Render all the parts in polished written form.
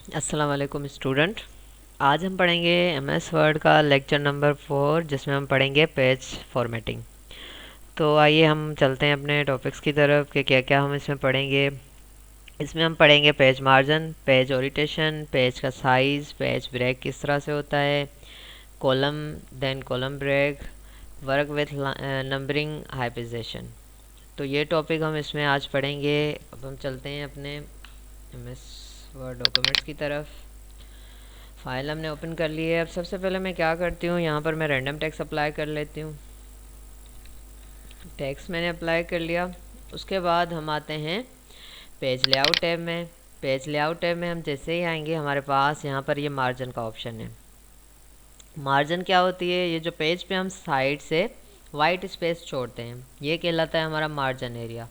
अस्सलाम वालेकुम स्टूडेंट। आज हम पढ़ेंगे एमएस वर्ड का लेक्चर नंबर 4 जिसमें हम पढ़ेंगे पेज फॉर्मेटिंग। तो आइए हम चलते हैं अपने टॉपिक्स की तरफ कि क्या क्या हम इसमें पढ़ेंगे। इसमें हम पढ़ेंगे page margin, page orientation, page का साइज़, पेज ब्रेक किस तरह से होता है, column, then column break, work with numbering, hyphenation. तो ये टॉपिक हम इसमें आज पढ़ेंगे। अब हम चलते हैं अपने एमएस वर्ड डॉक्यूमेंट्स की तरफ। फाइल हमने ओपन कर ली है। अब सबसे पहले मैं क्या करती हूँ, यहाँ पर मैं रैंडम टेक्स्ट अप्लाई कर लेती हूँ। टेक्स्ट मैंने अप्लाई कर लिया। उसके बाद हम आते हैं पेज लेआउट टैब में। पेज लेआउट टैब में हम जैसे ही आएंगे हमारे पास यहाँ पर ये मार्जिन का ऑप्शन है। मार्जिन क्या होती है, ये जो पेज पे हम साइड से वाइट स्पेस छोड़ते हैं ये कहलाता है हमारा मार्जिन एरिया।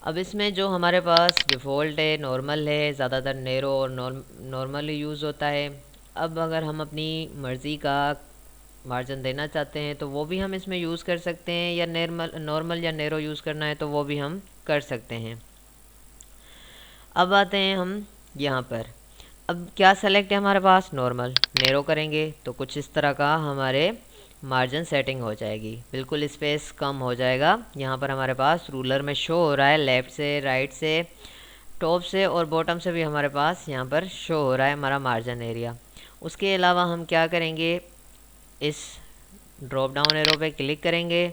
अब इसमें जो हमारे पास डिफ़ॉल्ट है, नॉर्मल है, ज़्यादातर नैरो और नॉर्मल यूज़ होता है। अब अगर हम अपनी मर्ज़ी का मार्जिन देना चाहते हैं तो वो भी हम इसमें यूज़ कर सकते हैं, या नॉर्मल या नैरो यूज़ करना है तो वो भी हम कर सकते हैं। अब आते हैं हम यहाँ पर। अब क्या सेलेक्ट है हमारे पास, नॉर्मल। नैरो करेंगे तो कुछ इस तरह का हमारे मार्जिन सेटिंग हो जाएगी, बिल्कुल स्पेस कम हो जाएगा। यहाँ पर हमारे पास रूलर में शो हो रहा है, लेफ़्ट से, राइट से, टॉप से और बॉटम से भी हमारे पास यहाँ पर शो हो रहा है हमारा मार्जिन एरिया। उसके अलावा हम क्या करेंगे, इस ड्रॉप डाउन एरो पे क्लिक करेंगे।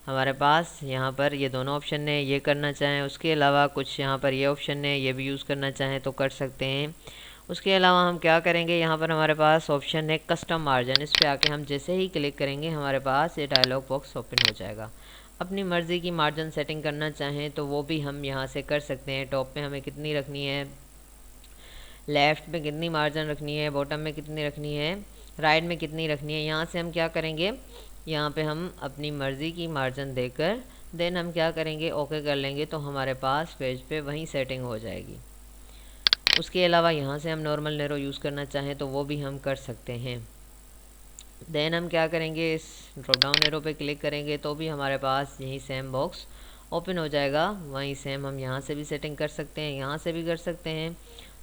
हमारे पास यहाँ पर ये दोनों ऑप्शन है, ये करना चाहें। उसके अलावा कुछ यहाँ पर ये ऑप्शन है, ये भी यूज़ करना चाहें तो कर सकते हैं। उसके अलावा हम क्या करेंगे, यहाँ पर हमारे पास ऑप्शन है कस्टम मार्जिन। इस पर आके हम जैसे ही क्लिक करेंगे हमारे पास ये डायलॉग बॉक्स ओपन हो जाएगा। अपनी मर्ज़ी की मार्जिन सेटिंग करना चाहें तो वो भी हम यहाँ से कर सकते हैं। टॉप में हमें कितनी रखनी है, लेफ़्ट में कितनी मार्जिन रखनी है, बॉटम में कितनी रखनी है, राइट में कितनी रखनी है, यहाँ से हम क्या करेंगे, यहाँ पे हम अपनी मर्ज़ी की मार्जिन देकर देन हम क्या करेंगे, ओके कर लेंगे तो हमारे पास पेज पे वहीं सेटिंग हो जाएगी। उसके अलावा यहाँ से हम नॉर्मल नैरो यूज़ करना चाहें तो वो भी हम कर सकते हैं। देन हम क्या करेंगे, इस ड्रॉप डाउन एरो पे क्लिक करेंगे तो भी हमारे पास यही सेम बॉक्स ओपन हो जाएगा। वहीं सेम हम यहाँ से भी सेटिंग कर सकते हैं, यहाँ से भी कर सकते हैं।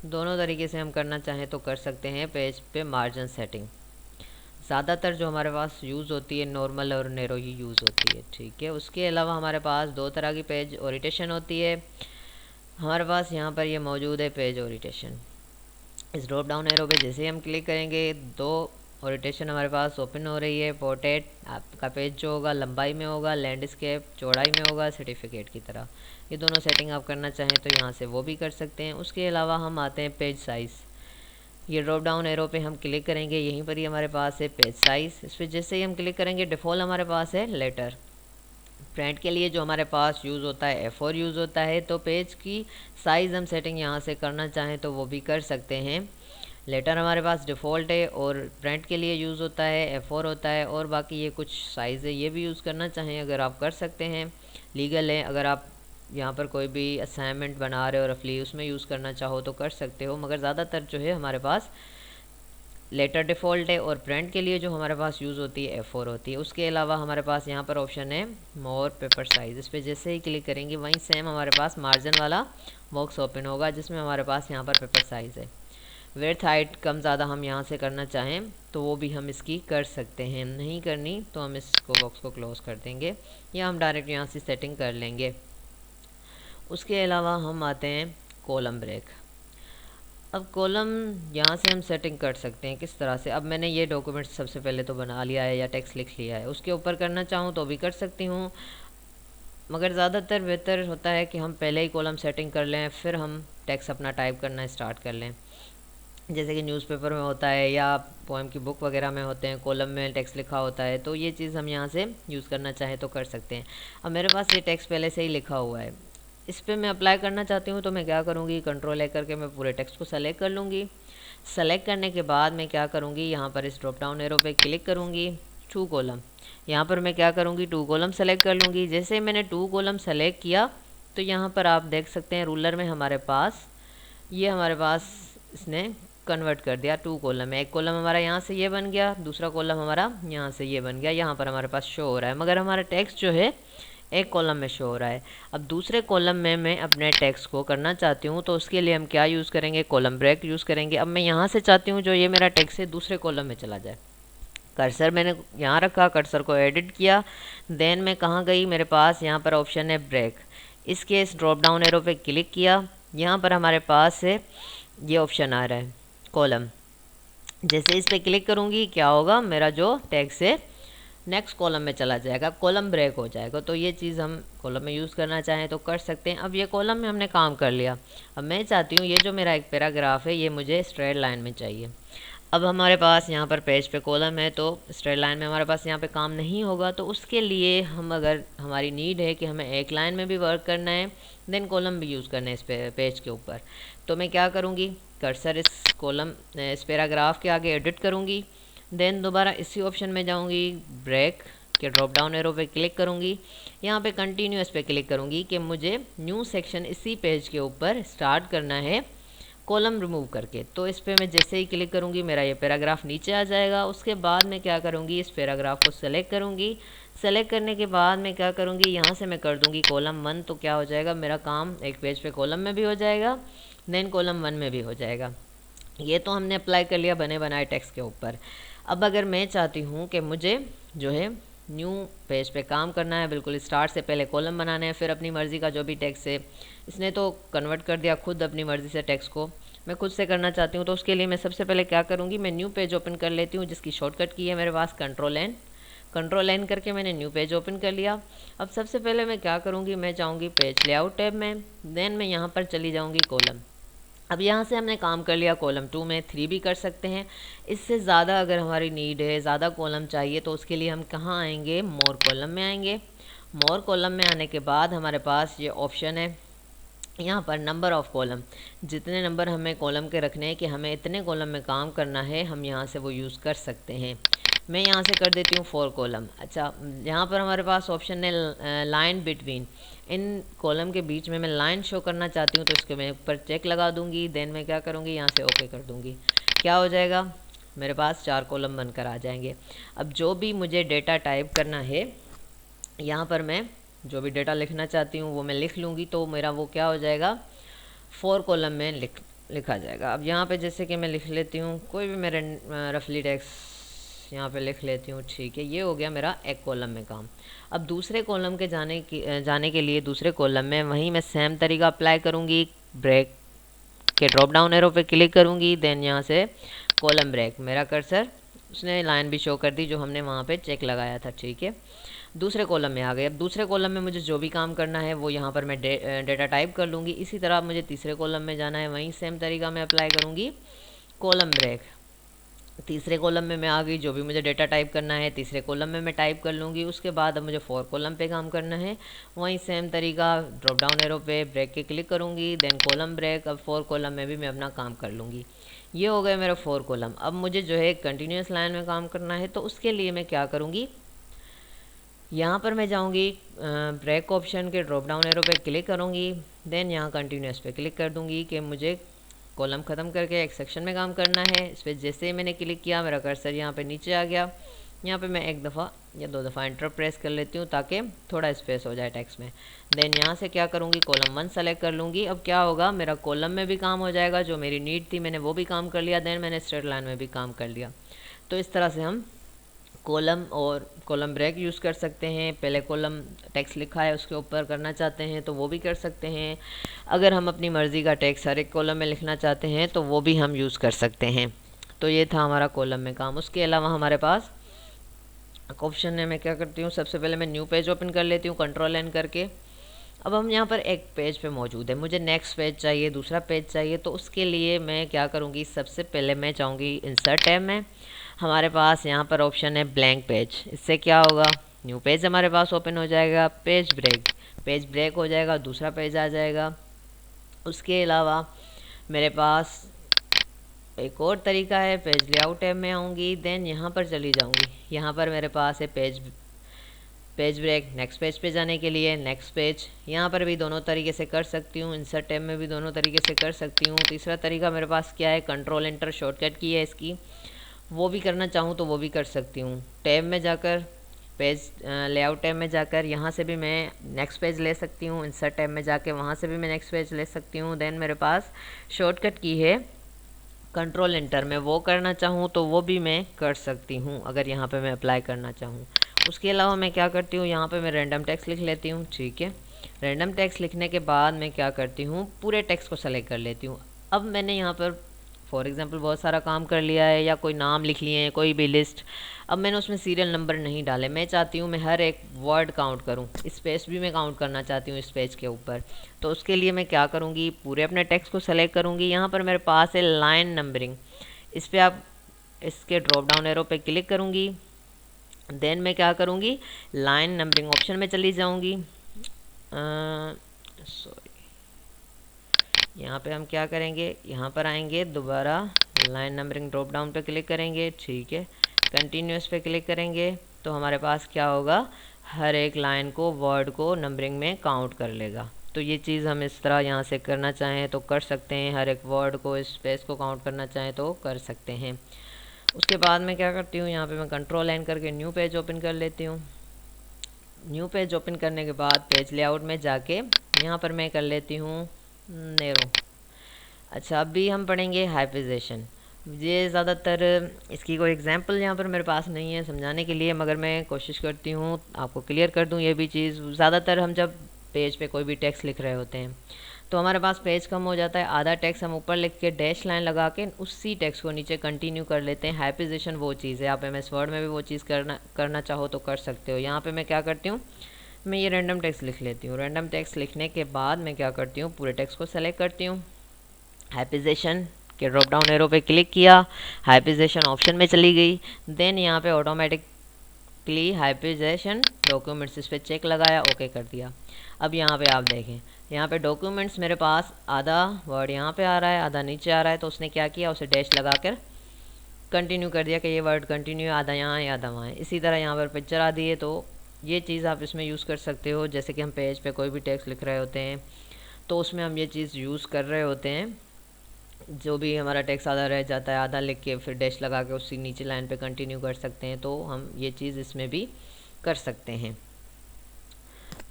दोनों तरीके से हम करना चाहें तो कर सकते हैं पेज पे मार्जिन सेटिंग। ज़्यादातर जो हमारे पास यूज़ होती है नॉर्मल और नैरो ही यूज़ होती है, ठीक है। उसके अलावा हमारे पास दो तरह की पेज ओरिएंटेशन होती है। हमारे पास यहाँ पर ये मौजूद है पेज ओरिएंटेशन। इस ड्रॉप डाउन एरो पे जैसे ही हम क्लिक करेंगे दो ओरिएंटेशन हमारे पास ओपन हो रही है। पोर्ट्रेट आपका पेज जो होगा लंबाई में होगा, लैंडस्केप चौड़ाई में होगा, सर्टिफिकेट की तरह। ये दोनों सेटिंग आप करना चाहें तो यहाँ से वो भी कर सकते हैं। उसके अलावा हम आते हैं पेज साइज़। ये ड्रॉप डाउन एरो पे हम क्लिक करेंगे, यहीं पर ही हमारे पास है पेज साइज़। इस पर जैसे ही हम क्लिक करेंगे डिफ़ॉल्ट हमारे पास है लेटर। प्रिंट के लिए जो हमारे पास यूज़ होता है A4 यूज़ होता है, तो पेज की साइज़ हम सेटिंग यहाँ से करना चाहें तो वो भी कर सकते हैं। लेटर हमारे पास डिफ़ॉल्ट है और प्रिंट के लिए यूज़ होता है A4 होता है, और बाकी ये कुछ साइज़ है ये भी यूज़ करना चाहें अगर आप कर सकते हैं, लीगल है। अगर आप यहाँ पर कोई भी असाइनमेंट बना रहे हो रफली उसमें यूज़ करना चाहो तो कर सकते हो, मगर ज़्यादातर जो है हमारे पास लेटर डिफ़ॉल्ट है और प्रिंट के लिए जो हमारे पास यूज़ होती है A4 होती है। उसके अलावा हमारे पास यहाँ पर ऑप्शन है मोर पेपर साइज़। इस पर जैसे ही क्लिक करेंगे वहीं सेम हमारे पास मार्जिन वाला बॉक्स ओपन होगा जिसमें हमारे पास यहाँ पर पेपर साइज़ है। विड्थ हाइट कम ज़्यादा हम यहाँ से करना चाहें तो वो भी हम इसकी कर सकते हैं, नहीं करनी तो हम इसको बॉक्स को क्लोज़ कर देंगे या हम डायरेक्ट यहाँ से सेटिंग कर लेंगे। उसके अलावा हम आते हैं कॉलम ब्रेक। अब कॉलम यहाँ से हम सेटिंग कर सकते हैं किस तरह से। अब मैंने ये डॉक्यूमेंट सबसे पहले तो बना लिया है या टेक्स्ट लिख लिया है, उसके ऊपर करना चाहूँ तो भी कर सकती हूँ, मगर ज़्यादातर बेहतर होता है कि हम पहले ही कॉलम सेटिंग कर लें फिर हम टेक्स्ट अपना टाइप करना स्टार्ट कर लें। जैसे कि न्यूज़पेपर में होता है या पोएम की बुक वगैरह में होते हैं, कॉलम में टेक्स्ट लिखा होता है, तो ये चीज़ हम यहाँ से यूज़ करना चाहें तो कर सकते हैं। अब मेरे पास ये टेक्स्ट पहले से ही लिखा हुआ है, इस पर मैं अप्लाई करना चाहती हूँ तो मैं क्या करूँगी, कंट्रोल ए करके मैं पूरे टेक्स्ट को सेलेक्ट कर लूँगी। सेलेक्ट करने के बाद मैं क्या करूँगी, यहाँ पर इस ड्रॉप डाउन एरो पे क्लिक करूँगी, टू कॉलम। यहाँ पर मैं क्या करूँगी, टू कॉलम सेलेक्ट कर लूँगी। जैसे मैंने टू कॉलम सेलेक्ट किया तो यहाँ पर आप देख सकते हैं रूलर में हमारे पास इसने कन्वर्ट कर दिया टू कॉलम में। एक कॉलम हमारा यहाँ से ये बन गया, दूसरा कॉलम हमारा यहाँ से ये बन गया, यहाँ पर हमारे पास शो हो रहा है, मगर हमारा टेक्स्ट जो है एक कॉलम में शो हो रहा है। अब दूसरे कॉलम में मैं अपने टेक्स्ट को करना चाहती हूँ, तो उसके लिए हम क्या यूज़ करेंगे, कॉलम ब्रेक यूज़ करेंगे। अब मैं यहाँ से चाहती हूँ जो ये मेरा टेक्स्ट है दूसरे कॉलम में चला जाए। कर्सर मैंने यहाँ रखा, कर्सर को एडिट किया, देन मैं कहाँ गई, मेरे पास यहाँ पर ऑप्शन है ब्रेक। इसके इस ड्रॉप डाउन एरो पे क्लिक किया, यहाँ पर हमारे पास है ये ऑप्शन आ रहा है कॉलम। जैसे इस पर क्लिक करूँगी क्या होगा, मेरा जो टेक्स्ट है नेक्स्ट कॉलम में चला जाएगा, कॉलम ब्रेक हो जाएगा। तो ये चीज़ हम कॉलम में यूज़ करना चाहें तो कर सकते हैं। अब ये कॉलम में हमने काम कर लिया। अब मैं चाहती हूँ ये जो मेरा एक पैराग्राफ है ये मुझे स्ट्रेट लाइन में चाहिए। अब हमारे पास यहाँ पर पेज पे कॉलम है तो स्ट्रेट लाइन में हमारे पास यहाँ पे काम नहीं होगा। तो उसके लिए हम, अगर हमारी नीड है कि हमें एक लाइन में भी वर्क करना है, देन कॉलम भी यूज़ करना है इस पेज के ऊपर, तो मैं क्या करूँगी, कर्सर इस कॉलम इस पैराग्राफ के आगे एडिट करूँगी, देन दोबारा इसी ऑप्शन में जाऊँगी, ब्रेक के ड्रॉप डाउन एरो पे क्लिक करूँगी, यहाँ पे कंटिन्यूअस पे क्लिक करूँगी कि मुझे न्यू सेक्शन इसी पेज के ऊपर स्टार्ट करना है कॉलम रिमूव करके। तो इस पर मैं जैसे ही क्लिक करूँगी मेरा ये पैराग्राफ नीचे आ जाएगा। उसके बाद मैं क्या करूँगी, इस पैराग्राफ को सेलेक्ट करूँगी। सेलेक्ट करने के बाद मैं क्या करूँगी, यहाँ से मैं कर दूँगी कॉलम 1। तो क्या हो जाएगा, मेरा काम एक पेज पे कॉलम में भी हो जाएगा, देन कॉलम 1 में भी हो जाएगा। ये तो हमने अप्लाई कर लिया बने बनाए टेक्स्ट के ऊपर। अब अगर मैं चाहती हूँ कि मुझे जो है न्यू पेज पे काम करना है, बिल्कुल स्टार्ट से पहले कॉलम बनाना है, फिर अपनी मर्ज़ी का जो भी टेक्स्ट है, इसने तो कन्वर्ट कर दिया खुद अपनी मर्ज़ी से टेक्स्ट को, मैं खुद से करना चाहती हूँ। तो उसके लिए मैं सबसे पहले क्या करूँगी, मैं न्यू पेज ओपन कर लेती हूँ, जिसकी शॉर्टकट की है मेरे पास कंट्रोल एन करके मैंने न्यू पेज ओपन कर लिया। अब सबसे पहले मैं क्या करूँगी, मैं जाऊँगी पेज लेआउट टैब में, देन मैं यहाँ पर चली जाऊँगी कॉलम। अब यहाँ से हमने काम कर लिया कॉलम 2 में, 3 भी कर सकते हैं। इससे ज़्यादा अगर हमारी नीड है, ज़्यादा कॉलम चाहिए, तो उसके लिए हम कहाँ आएंगे, मोर कॉलम में आएंगे। मोर कॉलम में आने के बाद हमारे पास ये ऑप्शन है यहाँ पर नंबर ऑफ़ कॉलम, जितने नंबर हमें कॉलम के रखने हैं कि हमें इतने कॉलम में काम करना है, हम यहाँ से वो यूज़ कर सकते हैं। मैं यहाँ से कर देती हूँ 4 कॉलम। अच्छा, यहाँ पर हमारे पास ऑप्शन है लाइन बिटवीन, इन कॉलम के बीच में मैं लाइन शो करना चाहती हूँ, तो इसके मैं ऊपर चेक लगा दूँगी, देन मैं क्या करूँगी, यहाँ से ओके कर दूँगी। क्या हो जाएगा, मेरे पास 4 कॉलम बनकर आ जाएंगे। अब जो भी मुझे डेटा टाइप करना है, यहाँ पर मैं जो भी डेटा लिखना चाहती हूँ वो मैं लिख लूँगी, तो मेरा वो क्या हो जाएगा, 4 कॉलम में लिखा जाएगा। अब यहाँ पे जैसे कि मैं लिख लेती हूँ कोई भी मेरे रफली टेक्स्ट यहाँ पे लिख लेती हूँ, ठीक है, ये हो गया मेरा एक कॉलम में काम। अब दूसरे कॉलम के जाने के लिए दूसरे कॉलम में वहीं मैं सेम तरीका अप्लाई करूँगी, ब्रेक के ड्रॉप डाउन एरो पे क्लिक करूँगी, देन यहाँ से कॉलम ब्रेक, मेरा कर्सर उसने लाइन भी शो कर दी जो हमने वहाँ पे चेक लगाया था, ठीक है। दूसरे कॉलम में आ गए। अब दूसरे कॉलम में मुझे जो भी काम करना है वो यहाँ पर मैं डेटा टाइप कर लूँगी। इसी तरह मुझे तीसरे कॉलम में जाना है, वहीं सेम तरीका मैं अप्लाई करूँगी कॉलम ब्रेक। तीसरे कॉलम में मैं आ गई, जो भी मुझे डेटा टाइप करना है तीसरे कॉलम में मैं टाइप कर लूँगी। उसके बाद अब मुझे 4 कॉलम पे काम करना है, वहीं सेम तरीका ड्रॉप डाउन एरो पे ब्रेक के क्लिक करूँगी, देन कॉलम ब्रेक। अब 4 कॉलम में भी मैं अपना काम कर लूँगी। ये हो गए मेरा 4 कॉलम। अब मुझे जो है कंटिन्यूस लाइन में काम करना है, तो उसके लिए मैं क्या करूँगी, यहाँ पर मैं जाऊँगी ब्रेक ऑप्शन के ड्रॉप डाउन एरो पे क्लिक करूँगी, देन यहाँ कंटिन्यूस पे क्लिक कर दूँगी कि मुझे कॉलम ख़त्म करके एक सेक्शन में काम करना है। इस पर जैसे ही मैंने क्लिक किया मेरा कर्सर यहाँ पे नीचे आ गया। यहाँ पे मैं एक दफ़ा या 2 दफ़ा एंटर प्रेस कर लेती हूँ ताकि थोड़ा स्पेस हो जाए टेक्स्ट में। देन यहाँ से क्या करूँगी, कॉलम 1 सेलेक्ट कर लूँगी। अब क्या होगा, मेरा कॉलम में भी काम हो जाएगा, जो मेरी नीड थी मैंने वो भी काम कर लिया, देन मैंने स्ट्रेट लाइन में भी काम कर लिया। तो इस तरह से हम कॉलम और कॉलम ब्रेक यूज़ कर सकते हैं। पहले कॉलम टेक्स्ट लिखा है उसके ऊपर करना चाहते हैं तो वो भी कर सकते हैं। अगर हम अपनी मर्ज़ी का टेक्स्ट हर एक कॉलम में लिखना चाहते हैं तो वो भी हम यूज़ कर सकते हैं। तो ये था हमारा कॉलम में काम। उसके अलावा हमारे पास ऑप्शन है, मैं क्या करती हूँ, सबसे पहले मैं न्यू पेज ओपन कर लेती हूँ कंट्रोल एन करके। अब हम यहाँ पर एक पेज पे मौजूद है, मुझे नेक्स्ट पेज चाहिए, दूसरा पेज चाहिए। तो उसके लिए मैं क्या करूँगी, सबसे पहले मैं जाऊँगी इंसर्ट टैब में। हमारे पास यहाँ पर ऑप्शन है ब्लैंक पेज। इससे क्या होगा, न्यू पेज हमारे पास ओपन हो जाएगा, पेज ब्रेक हो जाएगा, दूसरा पेज आ जाएगा। उसके अलावा मेरे पास एक और तरीका है, पेज लेआउट टैब में आऊँगी, देन यहाँ पर चली जाऊँगी। यहाँ पर मेरे पास है पेज ब्रेक, नेक्स्ट पेज पे जाने के लिए नेक्स्ट पेज। यहाँ पर भी दोनों तरीके से कर सकती हूँ, इंसर्ट टैब में भी दोनों तरीके से कर सकती हूँ। तीसरा तरीका मेरे पास क्या है, कंट्रोल एंटर शॉर्टकट की है इसकी, वो भी करना चाहूँ तो वो भी कर सकती हूँ। टैब में जाकर पेज लेआउट टैब में जाकर यहाँ से भी मैं नेक्स्ट पेज ले सकती हूँ, इंसर्ट टैब में जाके वहाँ से भी मैं नेक्स्ट पेज ले सकती हूँ। देन मेरे पास शॉर्टकट की है कंट्रोल एंटर, में वो करना चाहूँ तो वो भी मैं कर सकती हूँ अगर यहाँ पे मैं अप्लाई करना चाहूँ। उसके अलावा मैं क्या करती हूँ, यहाँ पे मैं रैंडम टेक्स्ट लिख लेती हूँ। ठीक है, रैंडम टेक्स्ट लिखने के बाद मैं क्या करती हूँ, पूरे टेक्स्ट को सेलेक्ट कर लेती हूँ। अब मैंने यहाँ पर फॉर एग्जांपल बहुत सारा काम कर लिया है या कोई नाम लिख लिए हैं, कोई भी लिस्ट। अब मैंने उसमें सीरियल नंबर नहीं डाले, मैं चाहती हूँ मैं हर एक वर्ड काउंट करूँ, स्पेस भी मैं काउंट करना चाहती हूँ इस पेज के ऊपर। तो उसके लिए मैं क्या करूँगी, पूरे अपने टेक्स्ट को सेलेक्ट करूँगी। यहाँ पर मेरे पास है लाइन नंबरिंग, इस पर आप इसके ड्रॉप डाउन एरो पे क्लिक करूँगी। देन मैं क्या करूँगी, लाइन नंबरिंग ऑप्शन में चली जाऊँगी। सॉरी, यहाँ पे हम क्या करेंगे, यहाँ पर आएंगे, दोबारा लाइन नंबरिंग ड्रॉप डाउन पे क्लिक करेंगे। ठीक है, कंटिन्यूस पे क्लिक करेंगे तो हमारे पास क्या होगा, हर एक लाइन को, वर्ड को नंबरिंग में काउंट कर लेगा। तो ये चीज़ हम इस तरह यहाँ से करना चाहें तो कर सकते हैं, हर एक वर्ड को, स्पेस को काउंट करना चाहें तो कर सकते हैं। उसके बाद मैं क्या करती हूँ, यहाँ पे मैं कंट्रोल एन करके न्यू पेज ओपन कर लेती हूँ। न्यू पेज ओपन करने के बाद पेज लेआउट में जाके यहाँ पर मैं कर लेती हूँ नैरो। अच्छा, अभी हम पढ़ेंगे हाइफिजेशन। ये ज़्यादातर इसकी कोई एग्जांपल यहाँ पर मेरे पास नहीं है समझाने के लिए, मगर मैं कोशिश करती हूँ आपको क्लियर कर दूँ ये भी चीज़। ज़्यादातर हम जब पेज पे कोई भी टेक्स्ट लिख रहे होते हैं तो हमारे पास पेज कम हो जाता है, आधा टेक्स्ट हम ऊपर लिख के डैश लाइन लगा के उसी टेक्स्ट को नीचे कंटिन्यू कर लेते हैं। हाइफिजेशन वो चीज़ है, आप MS वर्ड में भी वो चीज़ करना चाहो तो कर सकते हो। यहाँ पे मैं क्या करती हूँ, मैं ये रैंडम टेक्स्ट लिख लेती हूँ। रैंडम टेक्स्ट लिखने के बाद मैं क्या करती हूँ, पूरे टेक्स्ट को सेलेक्ट करती हूँ, हाइफिजेशन के ड्रॉप डाउन एरो पे क्लिक किया, हाइफिजेशन ऑप्शन में चली गई। देन यहाँ पे ऑटोमेटिकली हाइफिजेशन डॉक्यूमेंट्स, इस पर चेक लगाया, ओके कर दिया। अब यहाँ पे आप देखें, यहाँ पे डॉक्यूमेंट्स मेरे पास आधा वर्ड यहाँ पे आ रहा है, आधा नीचे आ रहा है। तो उसने क्या किया, उसे डैश लगा कर कंटिन्यू कर दिया कि ये वर्ड कंटिन्यू, आधा यहाँ है आधा वहाँ है। इसी तरह यहाँ पर पिक्चर आ दी है, तो ये चीज़ आप इसमें यूज़ कर सकते हो। जैसे कि हम पेज पे कोई भी टेक्स्ट लिख रहे होते हैं तो उसमें हम ये चीज़ यूज़ कर रहे होते हैं। जो भी हमारा टेक्स्ट आधा रह जाता है, आधा लिख के फिर डैश लगा के उसी नीचे लाइन पे कंटिन्यू कर सकते हैं, तो हम ये चीज़ इसमें भी कर सकते हैं।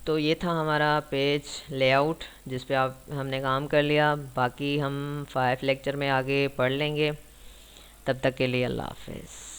तो ये था हमारा पेज लेआउट जिस पे आप हमने काम कर लिया। बाकी हम 5 लेक्चर में आगे पढ़ लेंगे। तब तक के लिए अल्लाह हाफ़िज़।